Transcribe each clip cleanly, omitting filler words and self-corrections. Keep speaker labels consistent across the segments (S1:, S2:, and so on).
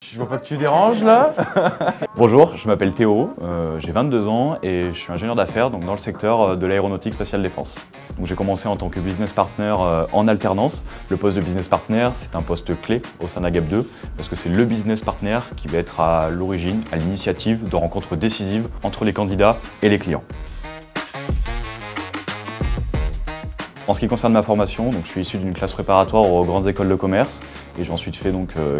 S1: Je vois pas que tu déranges là. Bonjour, je m'appelle Théo, j'ai 22 ans et je suis ingénieur d'affaires dans le secteur de l'aéronautique spatiale défense. J'ai commencé en tant que business partner en alternance. Le poste de business partner, c'est un poste clé au sein d'Agap 2 parce que c'est le business partner qui va être à l'origine, à l'initiative de rencontres décisives entre les candidats et les clients. En ce qui concerne ma formation, je suis issu d'une classe préparatoire aux grandes écoles de commerce et j'ai ensuite fait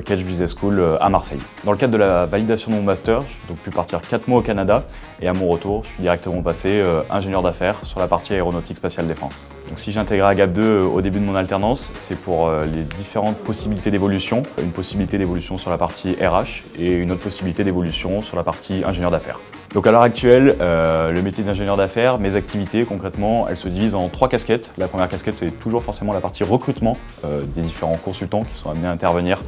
S1: Catch Business School à Marseille. Dans le cadre de la validation de mon master, j'ai pu partir 4 mois au Canada et à mon retour, je suis directement passé ingénieur d'affaires sur la partie aéronautique spatiale défense. Donc si j'ai intégré Agap 2 au début de mon alternance, c'est pour les différentes possibilités d'évolution. Une possibilité d'évolution sur la partie RH et une autre possibilité d'évolution sur la partie ingénieur d'affaires. Donc à l'heure actuelle, le métier d'ingénieur d'affaires, mes activités concrètement, elles se divisent en 3 casquettes. La première casquette, c'est toujours forcément la partie recrutement des différents consultants qui sont amenés à intervenir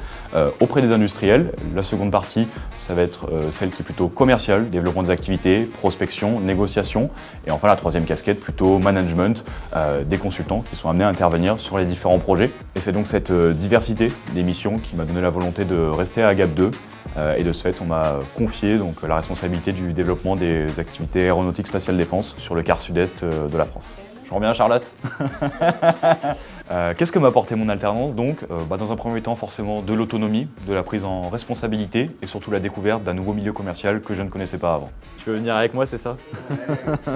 S1: auprès des industriels. La seconde partie, ça va être celle qui est plutôt commerciale, développement des activités, prospection, négociation. Et enfin la troisième casquette, plutôt management des consultants qui sont amenés à intervenir sur les différents projets. Et c'est donc cette diversité des missions qui m'a donné la volonté de rester à Agap 2. Et de ce fait, on m'a confié la responsabilité du développement des activités aéronautiques spatiales défense sur le quart sud-est de la France. Je reviens à Charlotte. Qu'est-ce que m'a apporté mon alternance donc? Dans un premier temps, forcément de l'autonomie, de la prise en responsabilité et surtout la découverte d'un nouveau milieu commercial que je ne connaissais pas avant. Tu veux venir avec moi, c'est ça?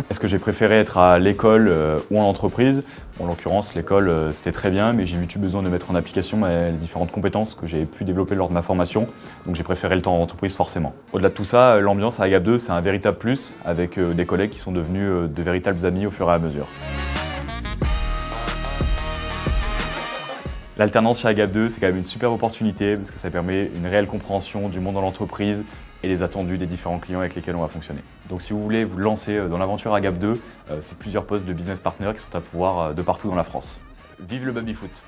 S1: Est-ce que j'ai préféré être à l'école ou en entreprise? En l'occurrence, l'école, c'était très bien, mais j'ai eu besoin de mettre en application les différentes compétences que j'ai pu développer lors de ma formation. Donc j'ai préféré le temps en entreprise forcément. Au-delà de tout ça, l'ambiance à Agap 2, c'est un véritable plus avec des collègues qui sont devenus de véritables amis au fur et à mesure. L'alternance chez Agap 2, c'est quand même une super opportunité parce que ça permet une réelle compréhension du monde dans l'entreprise et des attendus des différents clients avec lesquels on va fonctionner. Donc si vous voulez vous lancer dans l'aventure Agap 2, c'est plusieurs postes de business partner qui sont à pouvoir de partout dans la France. Vive le baby-foot.